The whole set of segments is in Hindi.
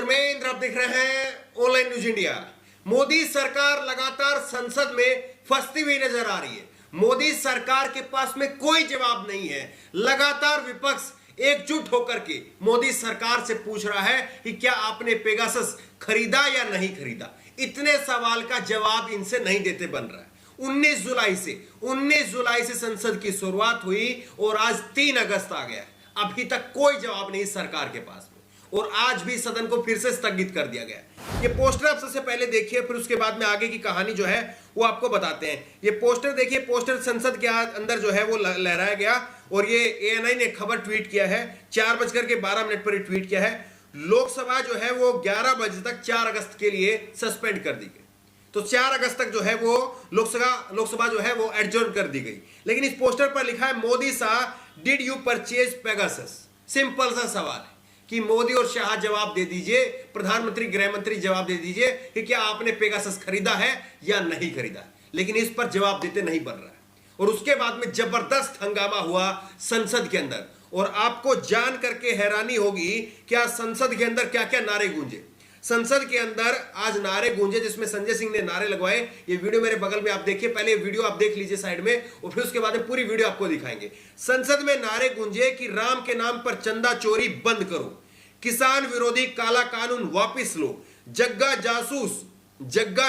धर्मेंद्र, आप देख रहे हैं ऑनलाइन न्यूज इंडिया। मोदी सरकार लगातार संसद में फंसती हुई नजर आ रही है। मोदी सरकार के पास में कोई जवाब नहीं है। लगातार विपक्ष एकजुट होकर के मोदी सरकार से पूछ रहा है कि क्या आपने पेगासस खरीदा या नहीं खरीदा। इतने सवाल का जवाब इनसे नहीं देते बन रहा है। 19 जुलाई से संसद की शुरुआत हुई और आज 3 अगस्त आ गया। अभी तक कोई जवाब नहीं सरकार के पास में और आज भी सदन को फिर से स्थगित कर दिया गया। ये पोस्टर आप सबसे पहले देखिए, फिर उसके बाद में आगे की कहानी जो है वो आपको बताते हैं। ये पोस्टर देखिए, पोस्टर संसद के अंदर जो है वो लहराया गया और ये ANI ने खबर ट्वीट किया है। 4:12 पर ट्वीट किया है। लोकसभा जो है वो 11 बजे तक 4 अगस्त के लिए सस्पेंड कर दी गई। तो 4 अगस्त तक जो है वो लोकसभा जो है वो एडजर्न कर दी गई। लेकिन इस पोस्टर पर लिखा है, Modi Shah did you purchase Pegasus. Simple सा सवाल है कि मोदी और शाह जवाब दे दीजिए, प्रधानमंत्री गृह मंत्री जवाब दे दीजिए कि क्या आपने पेगासस खरीदा है या नहीं खरीदा। लेकिन इस पर जवाब देते नहीं बन रहा है। और उसके बाद में जबरदस्त हंगामा हुआ संसद के अंदर और आपको जान करके हैरानी होगी क्या संसद के अंदर क्या क्या नारे गूंजे। संसद के अंदर आज नारे गूंजे जिसमें संजय सिंह ने नारे लगवाए। ये वीडियो मेरे बगल में आप देखिए, पहले वीडियो आप देख लीजिए साइड में और फिर उसके बाद में पूरी वीडियो आपको दिखाएंगे। संसद में नारे गूंजे कि राम के नाम पर चंदा चोरी बंद करो, किसान विरोधी काला कानून वापस लो, जग्गा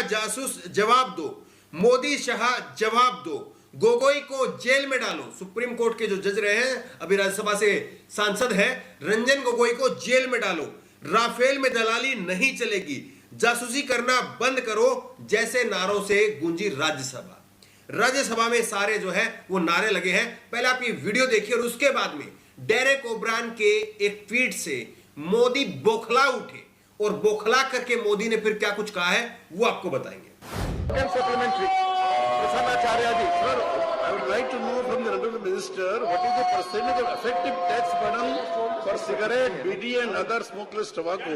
जासूस जवाब दो, मोदी शाह जवाब दो, गोगोई को जेल में डालो। सुप्रीम कोर्ट के जो जज रहे हैं, अभी राज्यसभा से सांसद है, रंजन गोगोई को जेल में डालो। राफेल में दलाली नहीं चलेगी, जासूसी करना बंद करो जैसे नारों से गूंजी राज्यसभा में सारे जो है वो नारे लगे हैं। पहले आप ये वीडियो देखिए और उसके बाद में डेरेक ओब्रायन के एक ट्वीट से मोदी बौखला उठे और बौखला करके मोदी ने फिर क्या कुछ कहा है वो आपको बताएंगे। I would like to know from the Honorable Minister what is the percentage of effective tax burden for cigarette, BD and other smokeless tobacco,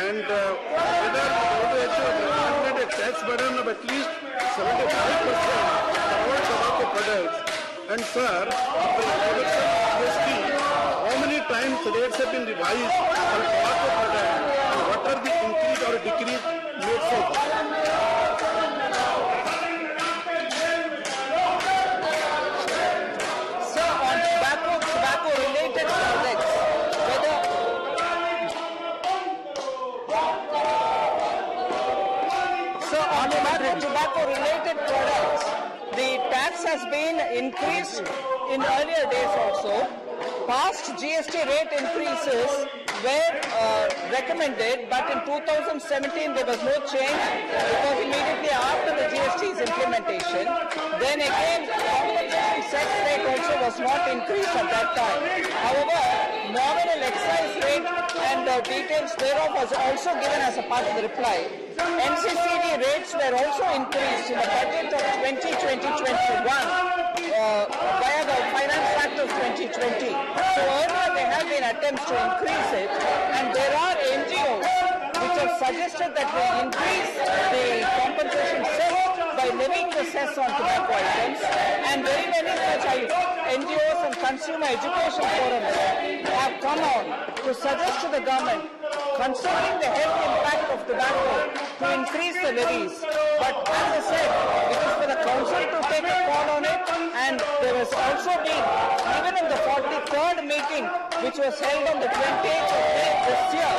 and whether the WHO has recommended a tax burden of at least 75% for all tobacco products. And sir, after the introduction of GST, how many times rates have been revised for tobacco products, and what are the increase or decrease made so far? Tobacco-related products, the tax has been increased in earlier days also. Past GST rate increases were recommended, but in 2017 there was no change because immediately after the GST's implementation, then again compensation cess rate also was not increased at that time. However, nominal excise rate and details thereof was also given as a part of the reply. NCCD rates were also increased in the budget of 2020-21 via the Finance Act of 2020. So earlier there have been attempts to increase it, and there are NGOs which have suggested that we increase the compensation cess by levying the cess on tobacco items, and very many such NGOs and consumer education forums have come on to suggest to the government, considering the health impact of tobacco, to increase the levies. But as I said, it is for the council to take a call on it, and there has also been, even in the 43rd meeting which was held on the 28th of May this year,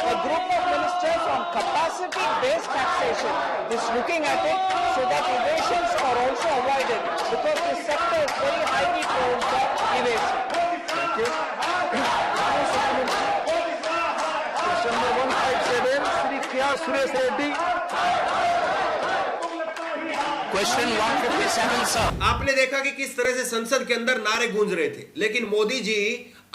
a group of ministers on capacity-based taxation is looking at it so that evasions are also avoided, because this sector is very highly prone to evasion. Thank you. Question number 157, Shri K.R. Suresh Reddy. Question 157 sir. आपने देखा कि किस तरह से संसद के अंदर नारे गूंज रहे थे, लेकिन मोदी जी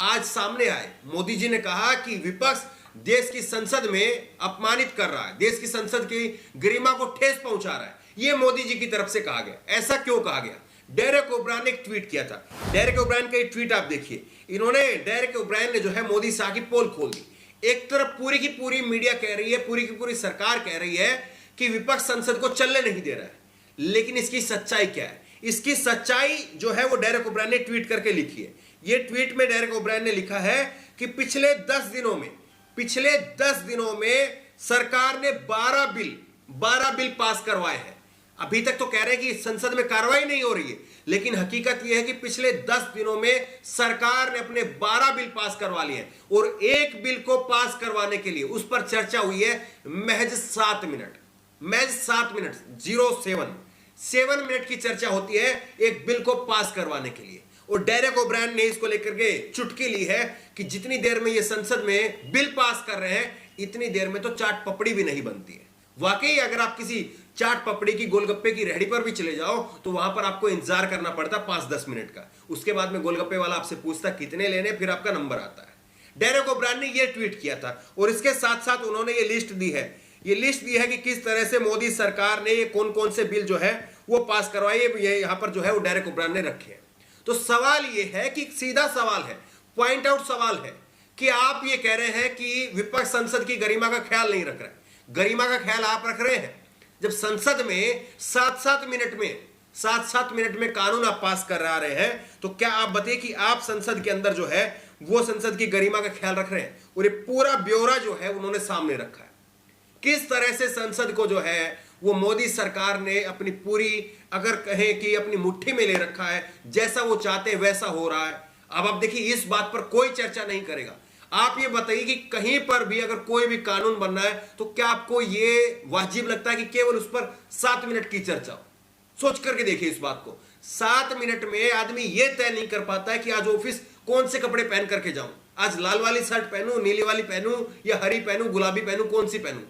आज सामने आए। मोदी जी ने कहा कि विपक्ष देश की संसद में अपमानित कर रहा है, देश की संसद की गरिमा को ठेस पहुंचा रहा है। यह मोदी जी की तरफ से कहा गया। ऐसा क्यों कहा गया? डेरेक ओब्रायन ने एक ट्वीट किया था। डेरेक ओब्रायन का एक ट्वीट आप देखिए। डेरेक ओब्रायन ने जो है मोदी शाह की पोल खोल दी। एक तरफ पूरी की पूरी मीडिया कह रही है, पूरी की पूरी सरकार कह रही है कि विपक्ष संसद को चलने नहीं दे रहा है, लेकिन इसकी सच्चाई क्या है? इसकी सच्चाई जो है वो डेरेक ओब्रायन ने ट्वीट करके लिखी है। ये ट्वीट में डेरेक ओब्रायन ने लिखा है कि पिछले 10 दिनों में पिछले 10 दिनों में सरकार ने 12 बिल पास करवाए हैं। अभी तक तो कह रहे हैं कि संसद में कार्रवाई नहीं हो रही है, लेकिन हकीकत यह है कि पिछले 10 दिनों में सरकार ने अपने 12 बिल पास करवा लिए हैं और एक बिल को पास करवाने के लिए उस पर चर्चा हुई है महज 7 मिनट। 7 मिनट की चर्चा होती है एक बिल को पास करवाने के लिए। और डेरेक ओब्रायन ने इसको लेकर के चुटकी ली है कि जितनी देर में ये संसद में बिल पास कर रहे हैं, इतनी देर में तो चाट पपड़ी भी नहीं बनती है। वाकई अगर आप किसी चाट पपड़ी की, गोलगप्पे की रेहड़ी पर भी चले जाओ तो वहां पर आपको इंतजार करना पड़ता 5-10 मिनट का। उसके बाद में गोलगप्पे वाला आपसे पूछता कितने लेने, फिर आपका नंबर आता है। डेरेक ओब्रायन ने यह ट्वीट किया था और इसके साथ साथ उन्होंने ये लिस्ट दी है कि किस तरह से मोदी सरकार ने ये कौन कौन से बिल जो है वो पास करवाए। ये यहां पर जो है वो डेरेक ओब्रायन ने रखे हैं। तो सवाल ये है कि सीधा सवाल है, पॉइंट आउट सवाल है कि आप ये कह रहे हैं कि विपक्ष संसद की गरिमा का ख्याल नहीं रख रहा है। गरिमा का ख्याल आप रख रहे हैं जब संसद में 7-7 मिनट में कानून आप पास कर रहे हैं। तो क्या आप बताइए कि आप संसद के अंदर जो है वो संसद की गरिमा का ख्याल रख रहे हैं? और ये पूरा ब्यौरा जो है उन्होंने सामने रखा है किस तरह से संसद को जो है वो मोदी सरकार ने अपनी पूरी, अगर कहें कि अपनी मुट्ठी में ले रखा है। जैसा वो चाहते वैसा हो रहा है। अब आप देखिए इस बात पर कोई चर्चा नहीं करेगा। आप ये बताइए कि कहीं पर भी अगर कोई भी कानून बन रहा है तो क्या आपको ये वाजिब लगता है कि केवल उस पर 7 मिनट की चर्चा हो? सोच करके देखिए इस बात को। 7 मिनट में आदमी ये तय नहीं कर पाता है कि आज ऑफिस कौन से कपड़े पहन करके जाऊं, आज लाल वाली शर्ट पहनूं, नीली वाली पहनूं या हरी पहनूं, गुलाबी पहनूं, कौन सी पहनूं।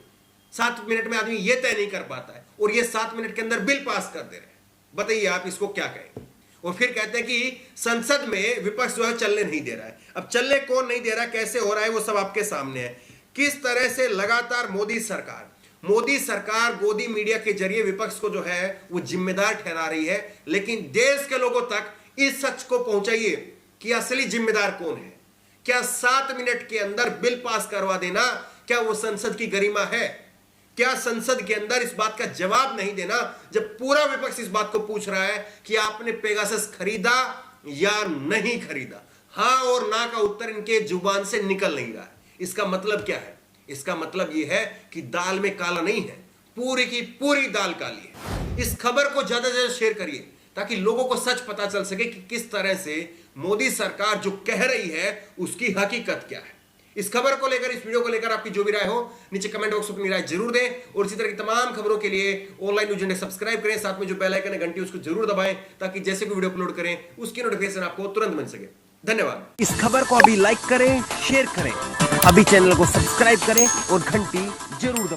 7 मिनट में आदमी ये तय नहीं कर पाता है और ये 7 मिनट के अंदर बिल पास कर दे रहे हैं। बताइए आप इसको क्या कहें? और फिर कहते हैं कि संसद में विपक्ष जो है चलने नहीं दे रहा है। अब चलने कौन नहीं दे रहा है, कैसे हो रहा है, वो सब आपके सामने है। किस तरह से लगातार मोदी सरकार गोदी मीडिया के जरिए विपक्ष को जो है वो जिम्मेदार ठहरा रही है। लेकिन देश के लोगों तक इस सच को पहुंचाइए कि असली जिम्मेदार कौन है। क्या 7 मिनट के अंदर बिल पास करवा देना क्या वो संसद की गरिमा है? क्या संसद के अंदर इस बात का जवाब नहीं देना जब पूरा विपक्ष इस बात को पूछ रहा है कि आपने पेगासस खरीदा या नहीं खरीदा? हां और ना का उत्तर इनके जुबान से निकल नहीं रहा है। इसका मतलब क्या है? इसका मतलब यह है कि दाल में काला नहीं है, पूरी की पूरी दाल काली है। इस खबर को ज्यादा से ज्यादा शेयर करिए ताकि लोगों को सच पता चल सके कि किस तरह से मोदी सरकार जो कह रही है उसकी हकीकत क्या है। इस खबर को लेकर, इस वीडियो को लेकर आपकी जो भी राय हो नीचे कमेंट बॉक्स में अपनी राय जरूर दें और इसी तरह की तमाम खबरों के लिए ऑनलाइन न्यूज़ इंडेक्स सब्सक्राइब करें। साथ में जो बेल आइकन है घंटी उसको जरूर दबाएं ताकि जैसे कोई वीडियो अपलोड करें उसकी नोटिफिकेशन आपको तुरंत मिल सके। धन्यवाद। इस खबर को अभी लाइक करें, शेयर करें, अभी चैनल को सब्सक्राइब करें और घंटी जरूर दबाएं।